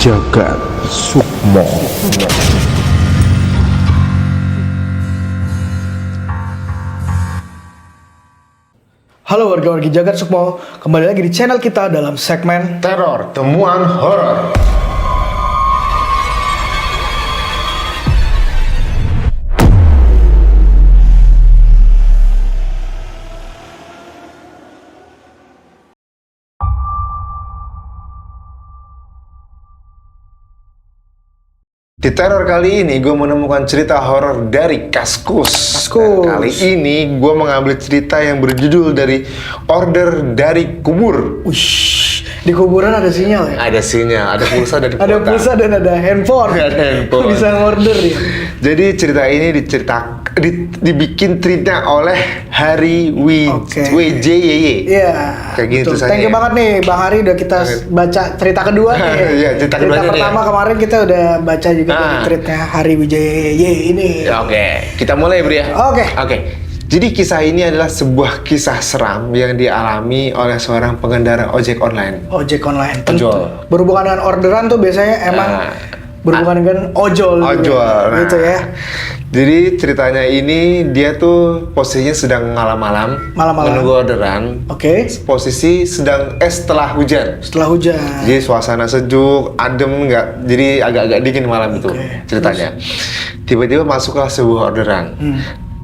Jagat Sukmo. Halo warga-wargi Jagat Sukmo, kembali lagi di channel kita dalam segmen Teror Temuan Horor. Di teror kali ini gue menemukan cerita horor dari Kaskus. Dan kali ini gue mengambil cerita yang berjudul dari Order dari Kubur. Wish, di kuburan ada sinyal ya? Ada sinyal, ada pulsa dan Ada pulsa dan ada handphone. Ada handphone. Bisa ngorder ya. Jadi cerita ini dibikin tweetnya oleh Hari WJYY. Iya. Kayak gitu tulisannya. Thank you banget nih Bang Hari, udah kita baca cerita kedua nih. Iya, cerita keduanya pertama nih. Kemarin kita udah baca juga dari tweetnya Hari Wijaya ini. Ya, oke, kita mulai Bri ya. Oke. Jadi kisah ini adalah sebuah kisah seram yang dialami oleh seorang pengendara ojek online. Ojek online. Ojol. Berhubungan dengan orderan tuh biasanya emang berhubungan dengan ojol. Ojol. Gitu ya. Jadi ceritanya ini dia tuh posisinya sedang malam-malam menunggu orderan. Oke. Posisi sedang setelah hujan. Setelah hujan. Jadi suasana sejuk, adem nggak, jadi agak-agak dingin malam itu ceritanya. Tiba-tiba masuklah sebuah orderan.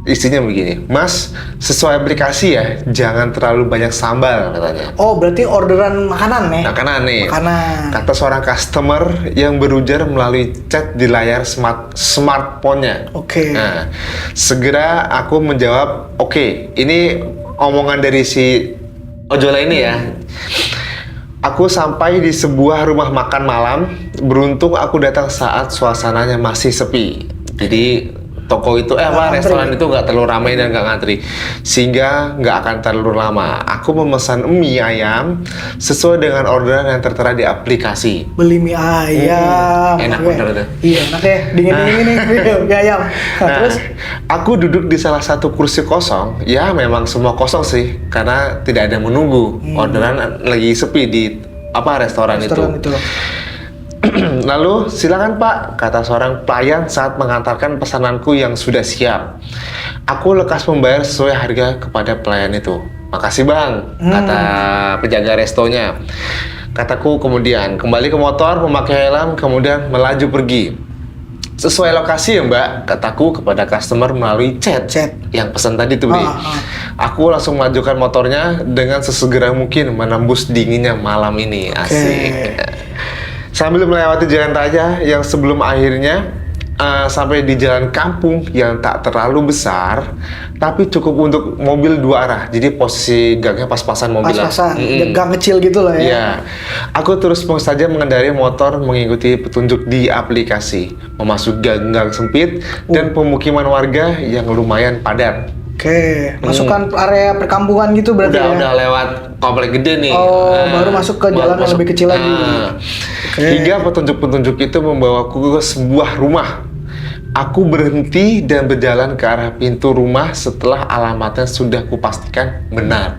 Isinya begini, Mas, sesuai aplikasi ya, jangan terlalu banyak sambal katanya. Oh, berarti orderan makanan nih? Makanan nih. Makanan. Kata seorang customer yang berujar melalui chat di layar smartphone-nya. Oke. Nah, segera aku menjawab, oke, ini omongan dari si ojol ini ya. Aku sampai di sebuah rumah makan malam. Beruntung aku datang saat suasananya masih sepi. Jadi toko itu, restoran itu nggak terlalu ramai dan nggak ngantri, sehingga nggak akan terlalu lama. Aku memesan mie ayam sesuai dengan orderan yang tertera di aplikasi. Beli mie ayam. Enak bener tuh. Iya, enak ya. Dingin-dingin nih mie ayam. Terus aku duduk di salah satu kursi kosong. Ya memang semua kosong sih, karena tidak ada yang menunggu. Orderan lagi sepi di restoran itu. Lalu, silakan Pak, kata seorang pelayan saat mengantarkan pesananku yang sudah siap. Aku lekas membayar sesuai harga kepada pelayan itu. Makasih Bang, kata penjaga restonya. Kataku kemudian, kembali ke motor, memakai helm, kemudian melaju pergi. Sesuai lokasi ya Mbak, kataku kepada customer melalui chat. Yang pesan tadi tuh Bri. Aku langsung memajukan motornya dengan sesegera mungkin menembus dinginnya malam ini. Asik. Sambil melewati jalan raya yang sebelum akhirnya sampai di jalan kampung yang tak terlalu besar, tapi cukup untuk mobil dua arah. Jadi posisi gangnya pas-pasan mobil. Pas-pasan, gang kecil gitu lah ya. Iya. Aku terus saja mengendarai motor mengikuti petunjuk di aplikasi, memasuki gang-gang sempit dan pemukiman warga yang lumayan padat. Oke, masukkan area perkampungan gitu berarti Udah lewat komplek gede nih. Baru masuk ke jalan yang lebih kecil lagi. Hingga petunjuk-petunjuk itu membawaku ke sebuah rumah. Aku berhenti dan berjalan ke arah pintu rumah setelah alamatnya sudah kupastikan benar.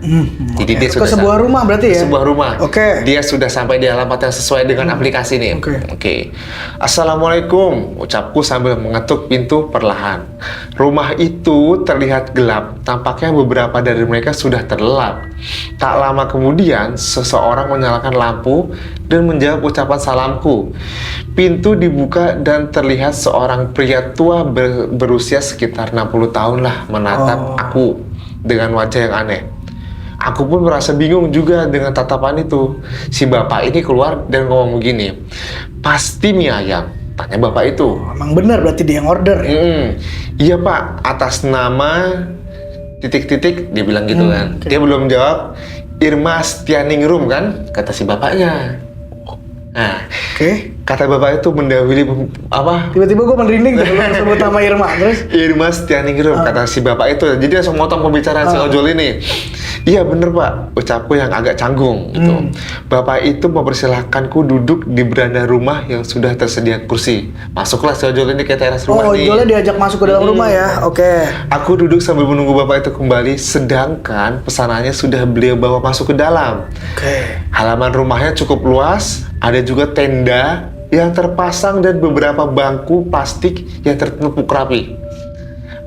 Jadi dia sudah ke sebuah rumah berarti ya? Sebuah rumah. Dia sudah sampai di alamat yang sesuai dengan aplikasi nih. Oke. Assalamualaikum, ucapku sambil mengetuk pintu perlahan. Rumah itu terlihat gelap. Tampaknya beberapa dari mereka sudah terlelap. Tak lama kemudian, seseorang menyalakan lampu dan menjawab ucapan salamku. Pintu dibuka dan terlihat seorang pria tua berusia sekitar 60 tahun lah menatap aku dengan wajah yang aneh. Aku pun merasa bingung juga dengan tatapan itu. Si bapak ini keluar dan ngomong begini, pasti mie ayam? Tanya bapak itu. Emang benar berarti dia yang order ya? Iya Pak, atas nama titik-titik, dia bilang gitu kan. Dia belum jawab, Irma Stianingrum kan, kata si bapaknya. Nah, kata bapak itu mendahului Tiba-tiba gue merinding tuh lu sebut nama Irma, terus? Irma Stianingrum, kata si bapak itu. Jadi langsung motong pembicaraan si ojol ini. Iya bener Pak, ucapku yang agak canggung gitu. Bapak itu mempersilahkanku duduk di beranda rumah yang sudah tersedia kursi. Masuklah si ojol ini ke teras rumah nih. Ojolnya diajak masuk ke dalam rumah ya? Aku duduk sambil menunggu bapak itu kembali, sedangkan pesanannya sudah beliau bawa masuk ke dalam. Halaman rumahnya cukup luas, ada juga tenda yang terpasang dan beberapa bangku plastik yang tertumpuk rapi.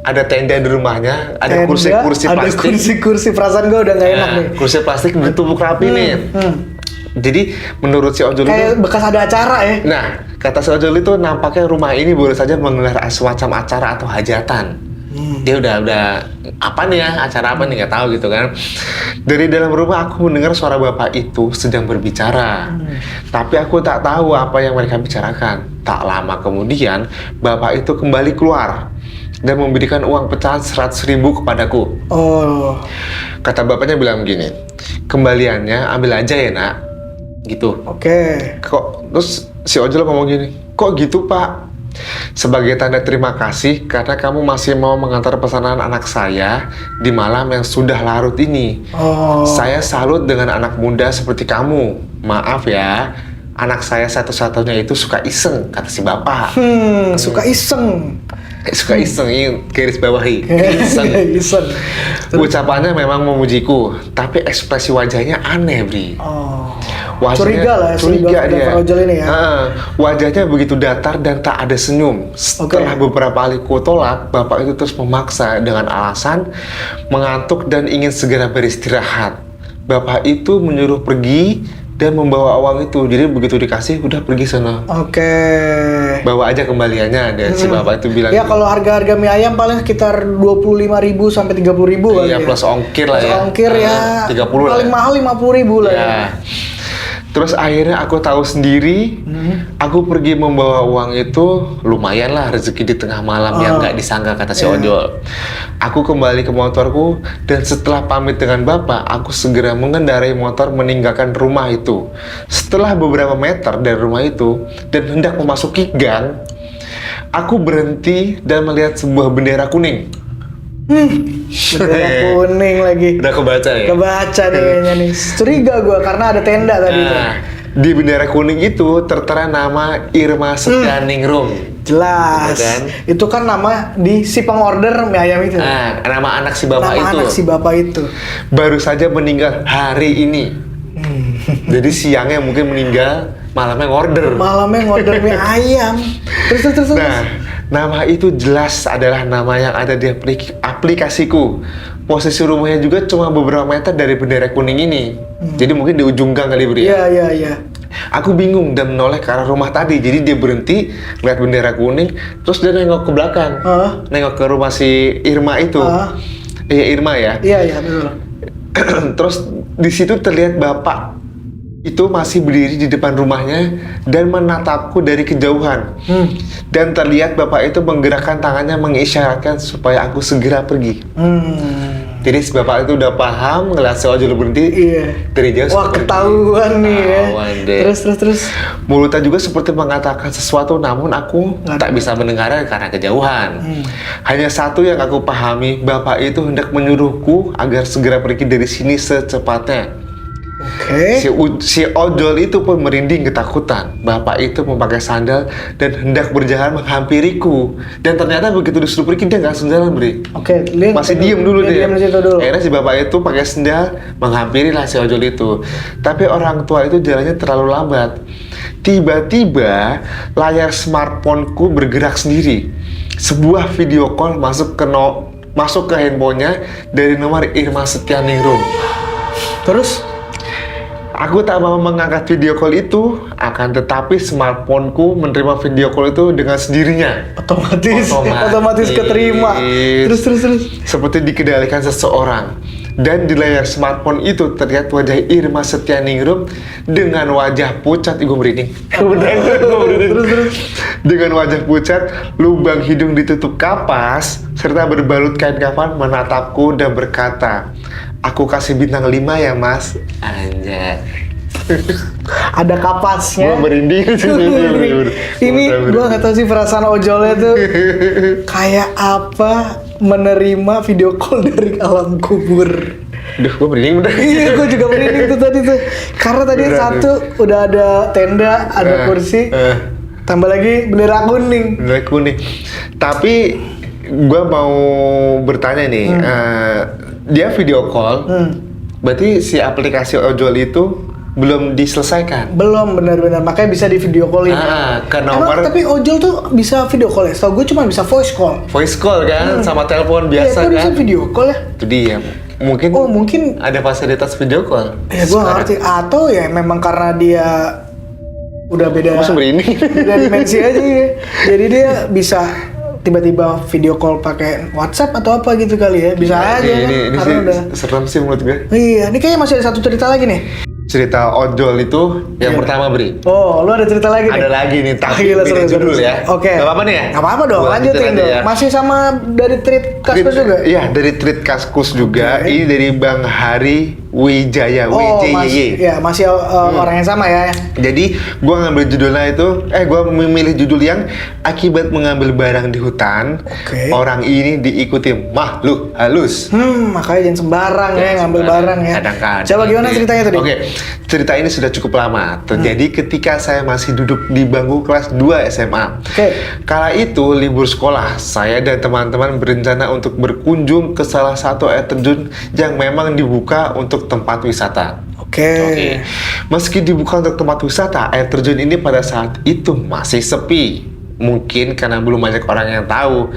Ada tenda di rumahnya, ada kursi-kursi ada plastik. kursi-kursi, perasaan gue udah nggak enak nih. Kursi plastik ditumpuk rapi nih. Jadi menurut si ojol Kayak itu, bekas ada acara ya. nah kata si ojol itu nampaknya rumah ini boleh saja menggelar semacam acara atau hajatan. Dia udah apa nih ya, acara apa nih nggak tahu gitu kan. Dari dalam rumah aku mendengar suara bapak itu sedang berbicara, tapi aku tak tahu apa yang mereka bicarakan. Tak lama kemudian bapak itu kembali keluar dan memberikan uang pecahan 100.000 kepadaku. Oh, Kata bapaknya bilang begini, kembaliannya ambil aja ya nak, gitu. oke. Kok terus si ojol ngomong gini, kok gitu pak? Sebagai tanda terima kasih karena kamu masih mau mengantar pesanan anak saya di malam yang sudah larut ini. Oh, Saya salut dengan anak muda seperti kamu. Maaf ya, anak saya satu-satunya itu suka iseng, kata si bapak. suka iseng. Suka iseng, ini garis bawahi. Iseng. Iseng. Ucapannya memang memujiku, tapi ekspresi wajahnya aneh, Bri. Oh. Wajahnya Curiga lah ya, curiga si dia. ojol ini ya. Wajahnya begitu datar dan tak ada senyum. Setelah beberapa kali kutolak, bapak itu terus memaksa dengan alasan mengantuk dan ingin segera beristirahat. Bapak itu menyuruh pergi dan membawa uang itu. Jadi begitu dikasih, udah pergi sana. Oke. Bawa aja kembaliannya. Dan si bapak itu bilang, Ya kalau harga-harga mie ayam paling sekitar 25.000 sampai 30.000 kali iya ya. plus ongkir lah Plus ya. ongkir ya. 30 lah. Paling ya. mahal 50.000 lah ya. Ya. Terus akhirnya aku tahu sendiri, aku pergi membawa uang itu, lumayan lah rezeki di tengah malam yang nggak disangka, kata si ojol. Aku kembali ke motorku dan setelah pamit dengan bapak, aku segera mengendarai motor meninggalkan rumah itu. Setelah beberapa meter dari rumah itu dan hendak memasuki gang, aku berhenti dan melihat sebuah bendera kuning. Bendera kuning lagi. Udah kebaca ya? Kebaca nih kayaknya nih. Curiga gue karena ada tenda tadi tuh. Nah, di bendera kuning itu tertera nama Irma Setianingrum. Jelas. Gitu kan? Itu kan nama di si pengorder mie ayam itu. Nah, nama anak si bapak Nama itu anak si bapak itu. baru saja meninggal hari ini. Jadi siangnya mungkin meninggal, malamnya ngorder. Malamnya ngorder mie ayam. Terus. Nah, nama itu jelas adalah nama yang ada di aplikasiku. Posisi rumahnya juga cuma beberapa meter dari bendera kuning ini. Jadi mungkin di ujung gang kali Bri. Iya. Aku bingung dan menoleh ke arah rumah tadi. Jadi dia berhenti, melihat bendera kuning, terus dia nengok ke belakang. Nengok ke rumah si Irma itu. Iya, Irma ya. Iya, betul. Terus di situ terlihat bapak itu masih berdiri di depan rumahnya dan menatapku dari kejauhan. Dan terlihat bapak itu menggerakkan tangannya mengisyaratkan supaya aku segera pergi. Jadi si bapak itu udah paham, ngeliat si ojol berhenti. Iya. Dari jauh. Wah, ketahuan nih ya. Ketahuan deh. Terus. Mulutnya juga seperti mengatakan sesuatu, namun aku tak bisa mendengarnya karena kejauhan. Hanya satu yang aku pahami, bapak itu hendak menyuruhku agar segera pergi dari sini secepatnya. Oke. Si ojol itu pun merinding ketakutan. Bapak itu memakai sandal dan hendak berjalan menghampiriku. Dan ternyata begitu disuruh pergi dia nggak sendalan, Bri. Oke, dia Masih diem dulu dia. Diam di situ dulu. Akhirnya si bapak itu pakai sendal menghampiri lah si ojol itu. Tapi orang tua itu jalannya terlalu lambat. Tiba-tiba layar smartphoneku bergerak sendiri. Sebuah video call masuk ke handphonenya dari nomor Irma Setianingrum. Terus? Aku tak mau mengangkat video call itu, akan tetapi smartphoneku menerima video call itu dengan sendirinya. Otomatis keterima. Terus. Seperti dikendalikan seseorang. Dan di layar smartphone itu terlihat wajah Irma Setianingrum dengan wajah pucat. Gue merinding. Terus. Dengan wajah pucat, lubang hidung ditutup kapas, serta berbalut kain kafan menatapku dan berkata, "Aku kasih bintang 5 ya mas." Anjay. Ada kapasnya. Gue merinding. Ini gue nggak tahu sih perasaan ojolnya tuh kayak apa menerima video call dari alam kubur. Duh, gue merinding bener. Iya, gue juga merinding tuh tadi tuh. Karena tadi satu udah ada tenda, ada kursi, tambah lagi bendera kuning. Bendera kuning. Tapi gue mau bertanya nih, dia video call, berarti si aplikasi ojol itu belum diselesaikan. Belum benar-benar, makanya bisa di video callin. Ke Emang nomor tapi ojol tuh bisa video call ya? Setahu gue cuma bisa voice call. voice call kan, sama telepon biasa Iya, bisa kan. video call ya? Itu dia. Mungkin Oh mungkin ada fasilitas video call. ya gue sekarang. ngerti. Atau ya memang karena dia udah beda Masa merinding? beda dimensi aja ya. Jadi dia bisa tiba-tiba video call pakai WhatsApp atau apa gitu kali ya. Bisa aja kan. Ini Karena sih udah. serem sih menurut gue. Iya, ini kayaknya masih ada satu cerita lagi nih. Cerita ojol itu yang Iya. pertama, Bri. Oh, lu ada cerita lagi nih? Ada lagi nih, tapi Gila, beda seru, judul seru. ya. Oke. Gak apa-apa nih ya? Gak apa-apa dong, Gua lanjutin lanjutin dong. aja ya. Masih sama dari Treat Kaskus juga? Iya, dari Treat Kaskus juga. Oke. Ini dari Bang Hari Wijaya, Oh, WJY. masih orang yang sama ya. Jadi, gua ngambil judulnya itu, gua memilih judul yang akibat mengambil barang di hutan, Oke. orang ini diikuti makhluk halus. Makanya jangan sembarang ya ngambil barang ya. Kadang-kadang. Coba gimana ceritanya tadi? Oke, cerita ini sudah cukup lama. Terjadi ketika saya masih duduk di bangku kelas 2 SMA. Oke. Kala itu libur sekolah, saya dan teman-teman berencana untuk berkunjung ke salah satu air terjun yang memang dibuka untuk tempat wisata. Oke. Meski dibuka untuk tempat wisata, air terjun ini pada saat itu masih sepi. Mungkin karena belum banyak orang yang tahu.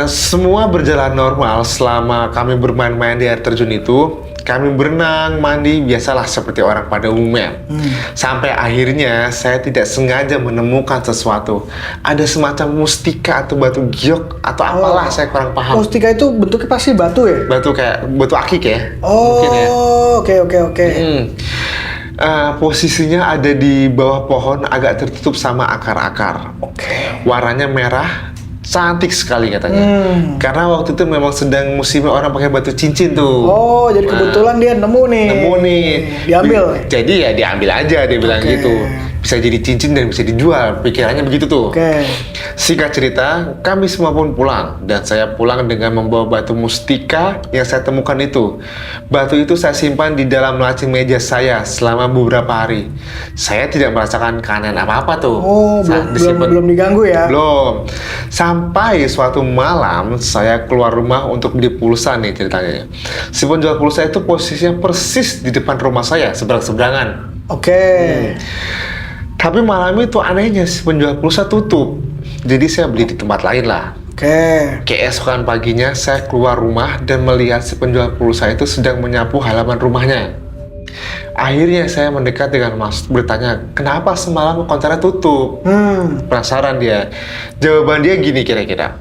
Semua berjalan normal selama kami bermain-main di air terjun itu. Kami berenang, mandi, biasalah seperti orang pada umumnya. Sampai akhirnya saya tidak sengaja menemukan sesuatu. Ada semacam mustika atau batu giok atau apalah, saya kurang paham. Mustika itu bentuknya pasti batu ya? Batu kayak batu akik ya? Oh, Mungkin ya. oke. Posisinya ada di bawah pohon agak tertutup sama akar-akar. Oke. Warnanya merah, cantik sekali katanya. Karena waktu itu memang sedang musimnya orang pakai batu cincin tuh. Oh, jadi kebetulan dia nemu nih. Nemu nih. Diambil. Jadi ya diambil aja, dia bilang Oke. gitu. Bisa jadi cincin dan bisa dijual. Pikirannya begitu tuh. Oke. Singkat cerita, kami semua pun pulang. Dan saya pulang dengan membawa batu mustika yang saya temukan itu. Batu itu saya simpan di dalam laci meja saya selama beberapa hari. Saya tidak merasakan keanehan apa-apa tuh. Oh, Saat belum disimpan. belum diganggu ya? Belum. Sampai suatu malam saya keluar rumah untuk beli pulsa nih ceritanya. Si penjual pulsa itu posisinya persis di depan rumah saya, seberang-seberangan. Oke. Tapi malam itu anehnya si penjual pulsa tutup. Jadi saya beli di tempat lain lah. Oke. Keesokan paginya saya keluar rumah dan melihat si penjual pulsa itu sedang menyapu halaman rumahnya. Akhirnya saya mendekat dengan maksud bertanya, kenapa semalam konternya tutup? Penasaran dia. Jawaban dia gini kira-kira.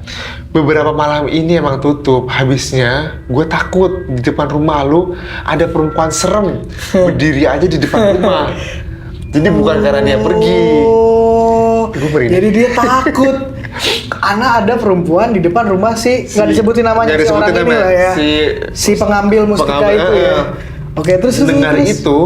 Beberapa malam ini emang tutup. Habisnya gue takut di depan rumah lu ada perempuan serem berdiri aja di depan rumah. Jadi bukan karena dia pergi. Oh, Gue merinding. jadi dia takut karena ada perempuan di depan rumah nggak disebutin namanya nggak si orang disebutin ini namanya. lah ya. Si pengambil mustika itu ya. Oke, terus Dengar terus. itu,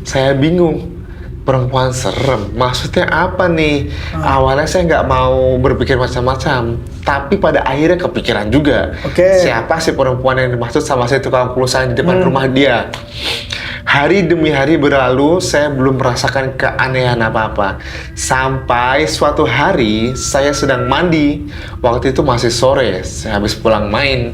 saya bingung. Perempuan serem, maksudnya apa nih? Awalnya saya nggak mau berpikir macam-macam, tapi pada akhirnya kepikiran juga. Oke. Siapa sih perempuan yang dimaksud sama si tukang pulsa di depan rumah dia? Hari demi hari berlalu, saya belum merasakan keanehan apa-apa. Sampai suatu hari, saya sedang mandi. Waktu itu masih sore, saya habis pulang main.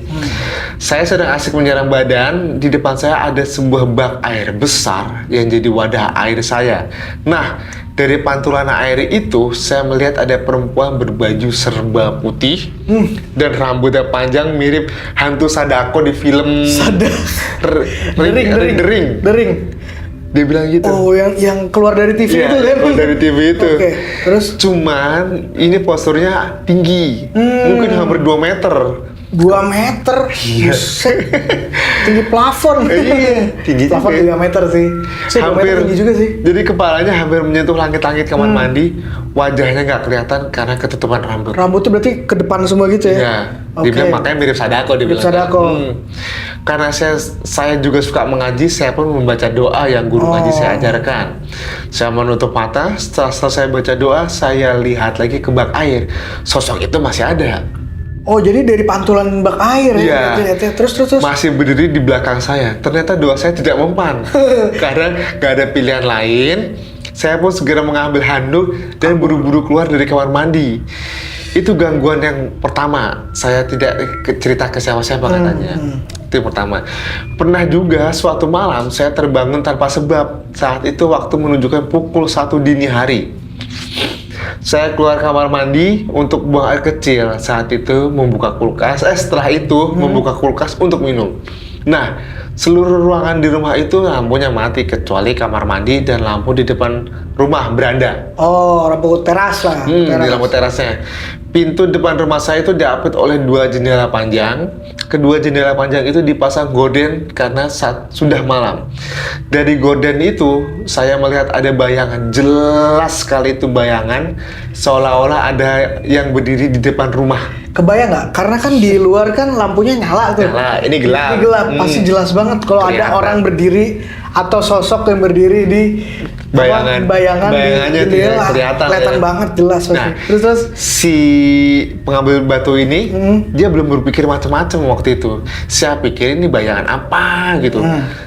Saya sedang asik menyiram badan. Di depan saya ada sebuah bak air besar yang jadi wadah air saya. Nah, dari pantulan air itu, saya melihat ada perempuan berbaju serba putih dan rambutnya panjang mirip hantu Sadako di film Dering. Dia bilang gitu. Oh, yang keluar dari TV Iya, itu kan? keluar dari TV itu. Oke, terus Cuman ini posturnya tinggi, mungkin hampir 2 meter. 2 meter, buset, tinggi plafon. Iya, tinggi plafon juga. 3 meter sih. 2 meter tinggi juga sih. Jadi kepalanya hampir menyentuh langit-langit kamar mandi, wajahnya nggak kelihatan karena ketutupan rambut. Rambutnya berarti ke depan semua gitu ya? Ya, Oke. dibilang makanya mirip Sadako dibilang. Sadako. Karena saya juga suka mengaji, saya pun membaca doa yang guru ngaji saya ajarkan. Saya menutup mata, setelah selesai baca doa, saya lihat lagi ke bak air. Sosok itu masih ada. Oh, jadi dari pantulan bak air ya? Iya. Terus. Masih berdiri di belakang saya. Ternyata doa saya tidak mempan. Karena nggak ada pilihan lain. Saya pun segera mengambil handuk dan buru-buru keluar dari kamar mandi. Itu gangguan yang pertama. Saya tidak cerita ke siapa-siapa katanya. Itu yang pertama. Pernah juga suatu malam saya terbangun tanpa sebab. Saat itu waktu menunjukkan pukul 1 dini hari. Saya keluar kamar mandi untuk buang air kecil. Saat itu membuka kulkas. Setelah itu membuka kulkas untuk minum. Nah, seluruh ruangan di rumah itu lampunya mati kecuali kamar mandi dan lampu di depan rumah beranda. Oh, lampu teras lah. Di lampu terasnya. Pintu depan rumah saya itu diapit oleh 2 jendela panjang. Kedua jendela panjang itu dipasang gorden karena sudah malam. Dari gorden itu saya melihat ada bayangan, jelas sekali itu bayangan, seolah-olah ada yang berdiri di depan rumah. Kebayang nggak? Karena kan di luar kan lampunya nyala tuh. Nyala, ini gelap. Ini gelap, pasti jelas banget kalau ada Kelihatan. orang berdiri atau sosok yang berdiri di Bayangannya di jendela. kelihatan ya. banget, jelas pasti. Nah, Terus si pengambil batu ini dia belum berpikir macam-macam waktu itu. Saya pikir ini bayangan apa gitu.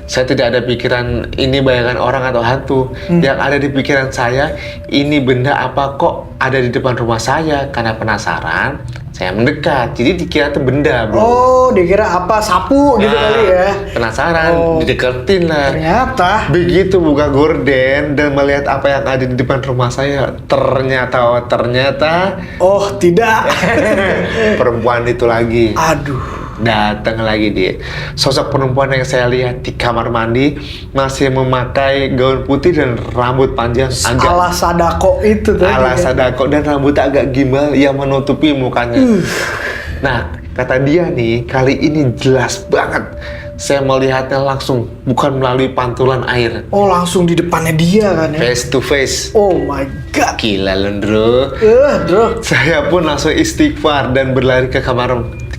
Saya tidak ada pikiran ini bayangan orang atau hantu. Yang ada di pikiran saya, ini benda apa kok ada di depan rumah saya. Karena penasaran, saya mendekat. Jadi dikira itu benda, bro. oh, dikira apa sapu gitu kali ya. Penasaran, Oh. dideketin lah. Ternyata Begitu buka gorden dan melihat apa yang ada di depan rumah saya, ternyata oh tidak. perempuan itu lagi. Aduh. Datang lagi dia. Sosok perempuan yang saya lihat di kamar mandi masih memakai gaun putih dan rambut panjang agak Ala Sadako itu tadi. ala sadako dan rambut agak gimbal yang menutupi mukanya. Nah, kata dia nih, kali ini jelas banget. Saya melihatnya langsung, bukan melalui pantulan air. Oh, langsung di depannya dia kan ya. Face to face. Oh my god. Gila Lendro. Bro. Saya pun langsung istighfar dan berlari ke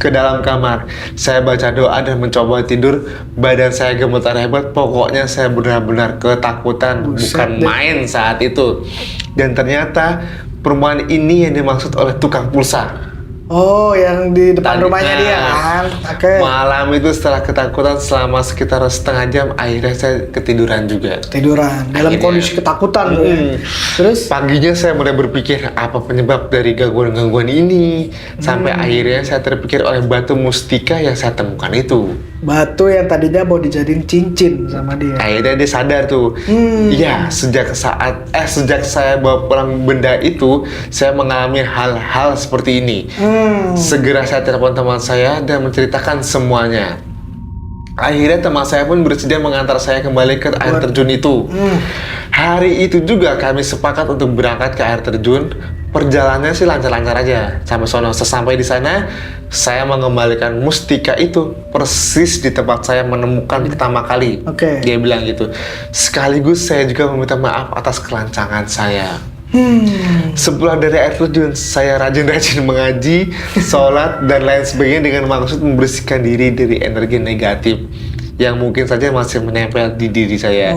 dalam kamar. Saya baca doa dan mencoba tidur. Badan saya gemetar hebat. Pokoknya saya benar-benar ketakutan. Buset Bukan deh. main saat itu. Dan ternyata perempuan ini yang dimaksud oleh tukang pulsa. Oh, yang di depan Tadi- rumahnya dia kan. Oke. Malam itu setelah ketakutan selama sekitar setengah jam, akhirnya saya ketiduran juga. Tiduran dalam Akhirnya. kondisi ketakutan tuh ya. Terus Paginya saya mulai berpikir apa penyebab dari gangguan-gangguan ini. Sampai akhirnya saya terpikir oleh batu mustika yang saya temukan itu. batu yang tadinya mau dijadiin cincin sama dia. Akhirnya dia sadar tuh. Iya, sejak saya bawa pulang benda itu, saya mengalami hal-hal seperti ini. Segera saya telepon teman saya dan menceritakan semuanya. Akhirnya teman saya pun bersedia mengantar saya kembali ke air terjun itu. Hari itu juga kami sepakat untuk berangkat ke air terjun. Perjalanannya sih lancar-lancar aja sampai sono. Sesampai di sana, saya mengembalikan mustika itu persis di tempat saya menemukan pertama kali. Oke. Dia bilang gitu. Sekaligus saya juga meminta maaf atas kelancangan saya. Sepulang dari air terjun, saya rajin-rajin mengaji, sholat, dan lain sebagainya dengan maksud membersihkan diri dari energi negatif yang mungkin saja masih menempel di diri saya.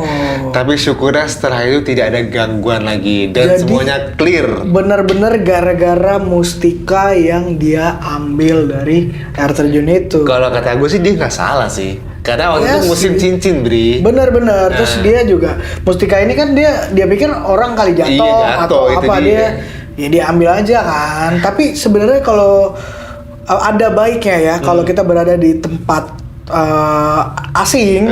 Tapi syukurnya setelah itu tidak ada gangguan lagi dan Jadi, semuanya clear. Bener-bener gara-gara mustika yang dia ambil dari air terjun itu. Kalau kata gue sih dia nggak salah sih, karena waktu Iya itu musim sih. cincin, Bri. Bener-bener. Terus dia juga mustika ini kan dia pikir orang kali jatuh, Iya, atau jatuh, itu apa dia. ya diambil aja kan. Tapi sebenarnya kalau ada baiknya ya kalau kita berada di tempat asing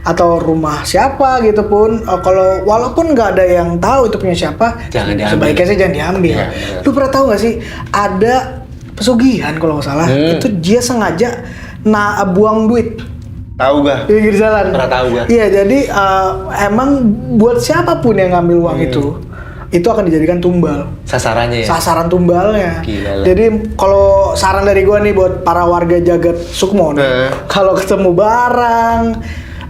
atau rumah siapa gitu pun, kalau walaupun nggak ada yang tahu itu punya siapa, Jangan diambil. sebaiknya sih jangan diambil. Iya, bener. Lu pernah tahu nggak sih ada pesugihan kalau nggak salah itu dia sengaja buang duit Tahu gak? di pinggir jalan. Pernah tahu gua. Iya, jadi emang buat siapapun yang ngambil uang itu akan dijadikan tumbal. Sasarannya ya? Sasaran tumbalnya. Gila lah. Jadi kalau saran dari gua nih buat para warga Jagat Sukmo nih, kalau ketemu barang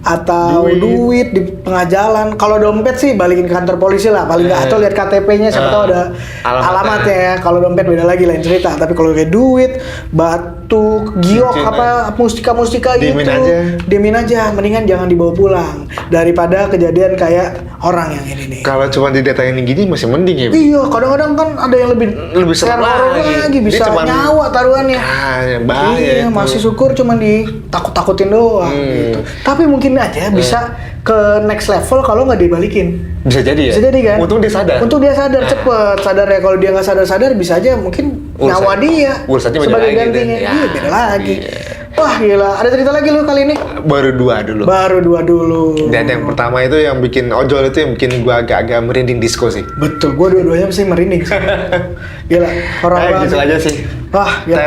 atau duit di tengah jalan, kalau dompet sih balikin ke kantor polisi lah, paling nggak, atau lihat KTP-nya, siapa tahu ada alamatnya ya. Kalau dompet beda lagi, lain cerita. Tapi kalau kayak duit, batu, giok, Cincin, mustika Diemin gitu, aja. diemin aja, mendingan jangan dibawa pulang daripada kejadian kayak orang yang ini nih. Kalau cuma didatangin gini masih mending ya, Bri? Iya, kadang-kadang kan ada yang lebih serem teror lagi, Dia bisa cuman- nyawa taruhannya. Bahaya Iya, itu. masih syukur cuma ditakut-takutin doang gitu. Tapi mungkin aja bisa ke next level kalau nggak dibalikin. Bisa jadi ya? Bisa jadi kan? Untung dia sadar. Untung dia sadar cepet. Sadar ya, kalau dia nggak sadar bisa aja mungkin Urusan- nyawa dia urusannya beda sebagai lagi gantinya. deh. Ya, Iya, beda lagi. iya. Wah gila, ada cerita lagi lu kali ini? Baru 2 dulu. Baru 2 dulu. Dan yang pertama itu yang bikin ojol itu yang bikin gua agak-agak merinding disco sih. Betul, gua dua-duanya mesti merinding sih. Gila, horor banget. Gitu aja sih. Wah, gila.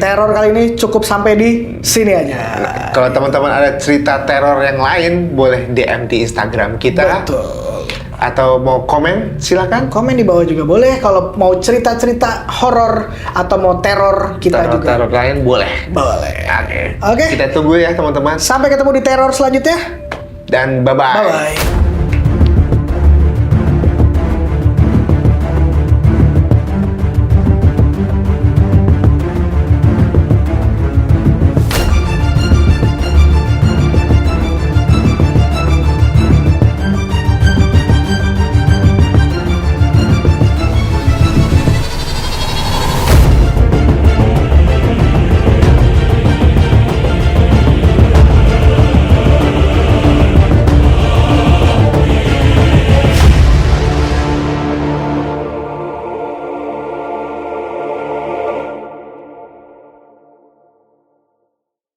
Teror kali ini cukup sampai di sini aja. Kalau teman-teman ada cerita teror yang lain, boleh DM di Instagram kita. Betul. Atau mau komen, silakan. Komen di bawah juga boleh. Kalau mau cerita-cerita horor atau mau teror kita juga. Teror lain boleh. Boleh. Oke. Kita tunggu ya teman-teman. Sampai ketemu di teror selanjutnya. Dan bye-bye. Bye-bye.